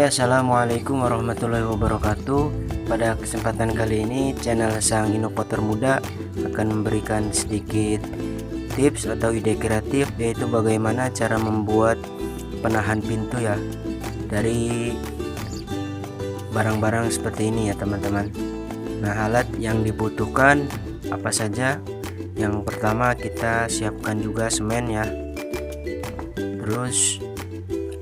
Assalamualaikum warahmatullahi wabarakatuh. Pada kesempatan kali ini channel Sang Inovator Muda akan memberikan sedikit tips atau ide kreatif, yaitu bagaimana cara membuat penahan pintu ya dari barang-barang seperti ini ya teman-teman. Nah, alat yang dibutuhkan apa saja? Yang pertama kita siapkan juga semen ya, terus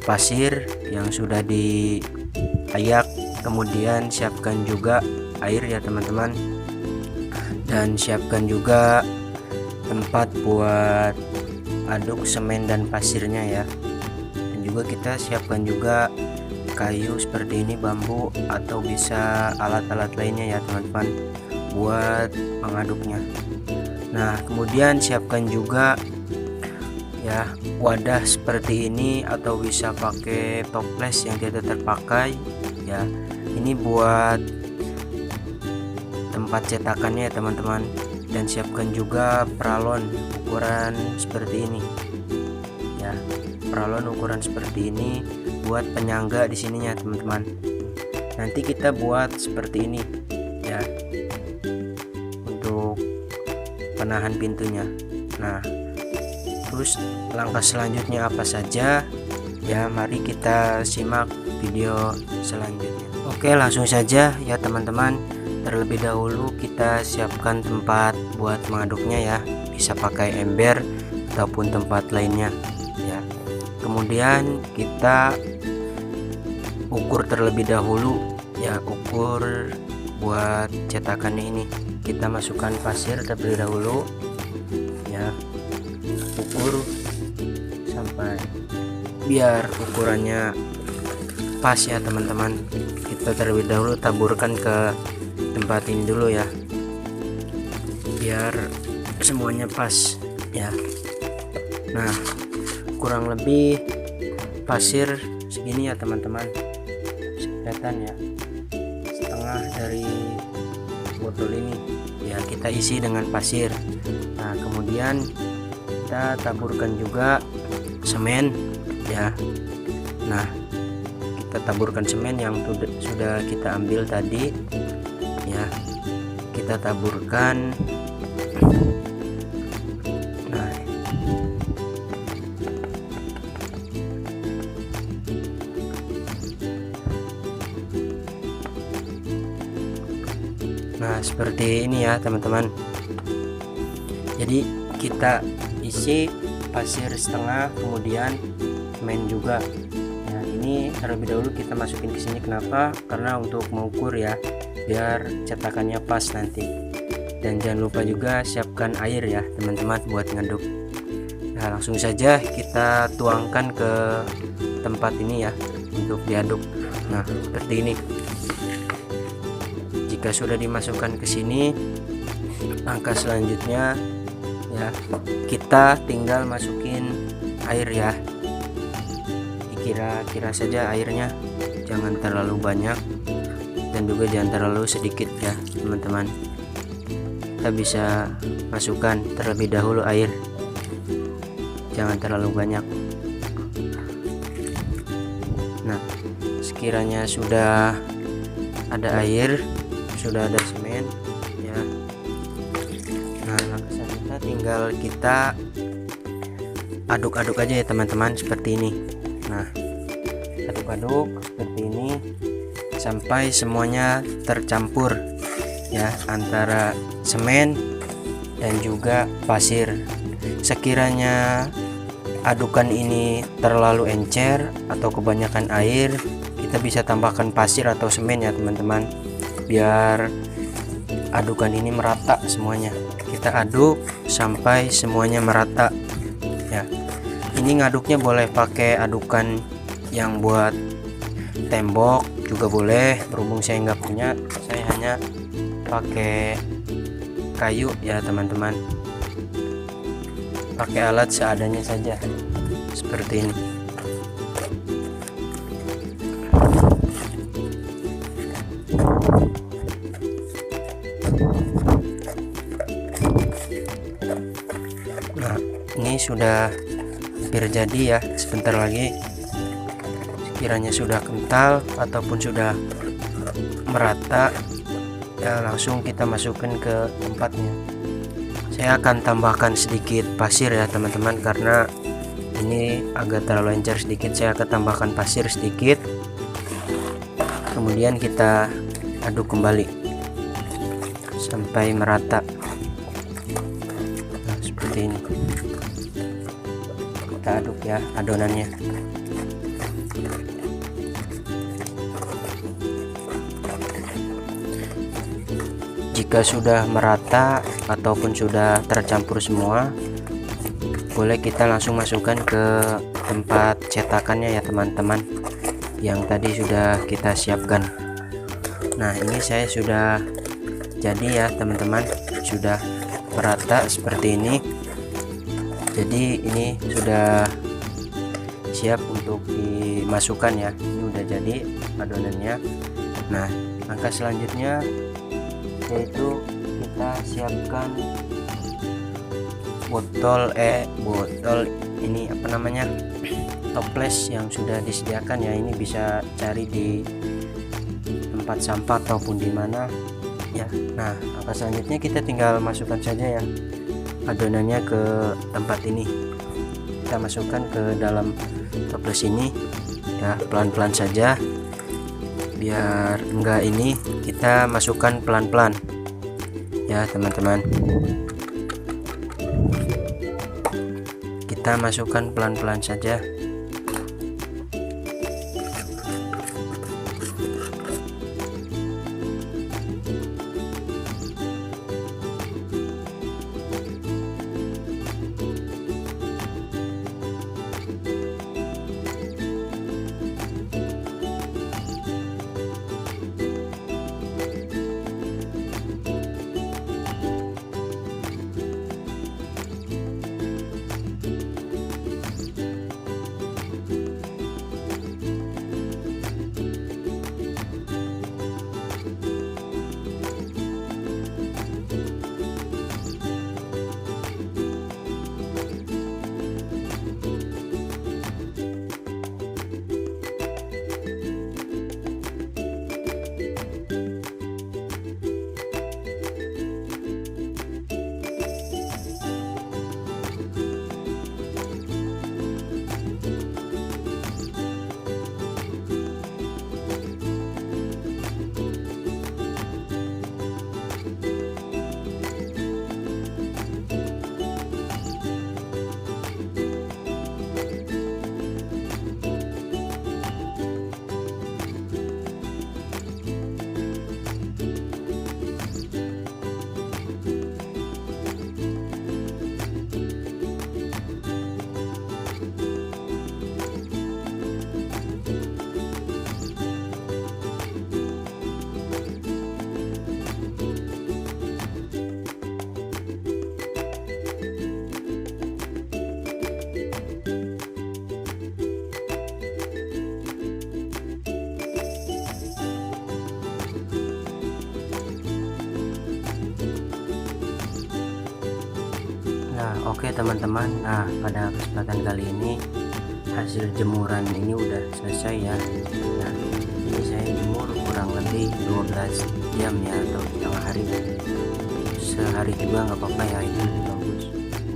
pasir yang sudah diayak, kemudian siapkan juga air ya teman-teman, dan siapkan juga tempat buat aduk semen dan pasirnya ya. Dan juga kita siapkan juga kayu seperti ini, bambu atau bisa alat-alat lainnya ya teman-teman buat mengaduknya. Nah, kemudian siapkan juga ya wadah seperti ini atau bisa pakai toples yang tidak terpakai ya. Ini buat tempat cetakannya ya teman-teman. Dan siapkan juga pralon ukuran seperti ini ya, pralon ukuran seperti ini buat penyangga di sininya teman-teman. Nanti kita buat seperti ini ya untuk penahan pintunya. Nah, terus langkah selanjutnya apa saja ya, mari kita simak video selanjutnya. Oke, langsung saja ya teman-teman. Terlebih dahulu kita siapkan tempat buat mengaduknya ya, bisa pakai ember ataupun tempat lainnya ya. Kemudian kita ukur terlebih dahulu ya, ukur buat cetakannya ini. Kita masukkan pasir terlebih dahulu ya, ukur sampai biar ukurannya pas ya teman-teman. Kita terlebih dahulu taburkan ke tempat ini dulu ya, biar semuanya pas ya. Nah, kurang lebih pasir segini ya teman-teman, kelihatan ya, setengah dari botol ini ya kita isi dengan pasir. Nah, kemudian kita taburkan juga semen ya. Nah, kita taburkan semen yang sudah kita ambil tadi ya, kita taburkan. Nah, seperti ini ya teman-teman. Jadi kita isi pasir setengah, kemudian semen juga. Nah, ini terlebih dahulu kita masukin ke sini. Kenapa? Karena untuk mengukur ya, biar cetakannya pas nanti. Dan jangan lupa juga siapkan air ya teman-teman buat ngaduk. Nah, langsung saja kita tuangkan ke tempat ini ya untuk diaduk. Nah, seperti ini. Jika sudah dimasukkan ke sini, langkah selanjutnya ya kita tinggal masukin air ya. Kira-kira saja airnya, jangan terlalu banyak dan juga jangan terlalu sedikit ya teman-teman. Kita bisa masukkan terlebih dahulu air, jangan terlalu banyak. Nah, sekiranya sudah ada air, sudah ada semen ya. Nah, langkah selanjutnya tinggal kita aduk-aduk aja ya teman-teman, seperti ini. Nah, aduk-aduk seperti ini sampai semuanya tercampur ya antara semen dan juga pasir. Sekiranya adukan ini terlalu encer atau kebanyakan air, kita bisa tambahkan pasir atau semen ya teman-teman, biar adukan ini merata semuanya. Kita aduk sampai semuanya merata ya. Ini ngaduknya boleh pakai adukan yang buat tembok juga boleh, berhubung saya nggak punya, saya hanya pakai kayu ya teman-teman, pakai alat seadanya saja seperti ini. Nah, ini sudah hampir jadi ya, sebentar lagi kiranya sudah kental ataupun sudah merata ya, langsung kita masukkan ke tempatnya. Saya akan tambahkan sedikit pasir ya teman-teman, karena ini agak terlalu encer sedikit. Saya akan tambahkan pasir sedikit, kemudian kita aduk kembali sampai merata. Nah, seperti ini kita aduk ya adonannya. Jika sudah merata ataupun sudah tercampur semua, boleh kita langsung masukkan ke tempat cetakannya ya teman-teman, yang tadi sudah kita siapkan. Nah, ini saya sudah jadi ya teman-teman, sudah merata seperti ini. Jadi ini sudah siap untuk dimasukkan ya. Ini udah jadi adonannya. Nah, langkah selanjutnya yaitu kita siapkan botol ini apa namanya, toples yang sudah disediakan ya. Ini bisa cari di tempat sampah ataupun di mana ya. Nah, langkah selanjutnya kita tinggal masukkan saja ya adonannya ke tempat ini. Kita masukkan ke dalam toples ini ya, pelan-pelan saja biar enggak ini. Kita masukkan pelan-pelan ya teman-teman, kita masukkan pelan-pelan saja. Nah, oke teman-teman. Nah, pada kesempatan kali ini hasil jemuran ini udah selesai ya. Nah, ini saya jemur kurang lebih 12 jam ya, atau setengah hari. Sehari juga nggak apa-apa ya, itu lebih bagus.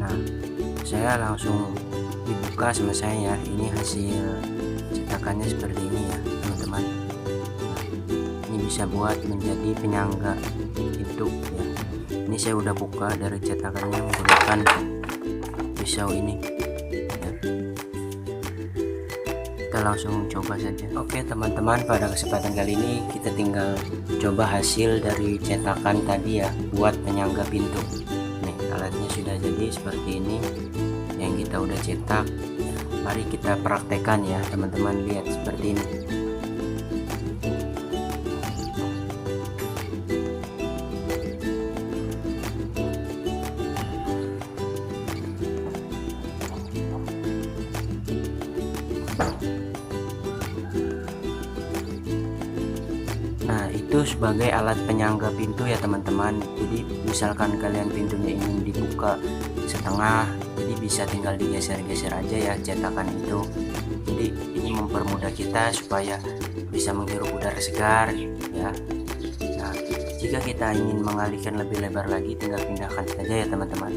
Nah, saya langsung dibuka sama saya ya. Ini hasil cetakannya seperti ini ya teman-teman. Nah, ini bisa buat menjadi penyangga pintu ya. Ini saya udah buka dari cetakannya menggunakan pisau ini ya. Kita langsung coba saja. Oke teman-teman, pada kesempatan kali ini kita tinggal coba hasil dari cetakan tadi ya, buat penyangga pintu. Nih, alatnya sudah jadi seperti ini yang kita udah cetak ya. Mari kita praktekkan ya teman-teman, lihat seperti ini. Nah, itu itu sebagai alat penyangga pintu ya teman-teman. Jadi misalkan kalian pintunya ingin dibuka setengah, jadi bisa tinggal digeser-geser aja ya cetakan itu. Jadi ini mempermudah kita supaya bisa menghirup udara segar ya. Nah, jika kita ingin mengalihkan lebih lebar lagi, tinggal pindahkan saja ya teman-teman.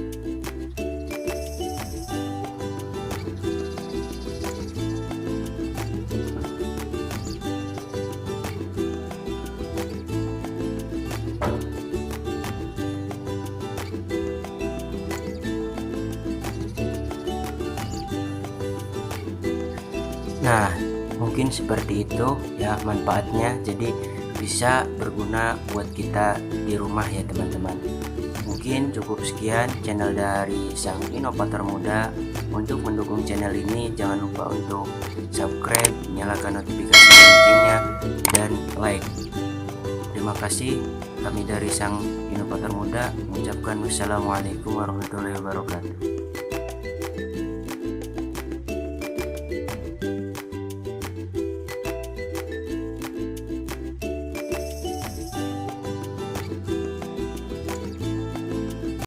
Nah, mungkin seperti itu ya manfaatnya. Jadi bisa berguna buat kita di rumah ya teman-teman. Mungkin cukup sekian channel dari Sang Inovator Muda. Untuk mendukung channel ini jangan lupa untuk subscribe, nyalakan notifikasi loncengnya, dan like. Terima kasih. Kami dari Sang Inovator Muda mengucapkan wassalamualaikum warahmatullahi wabarakatuh.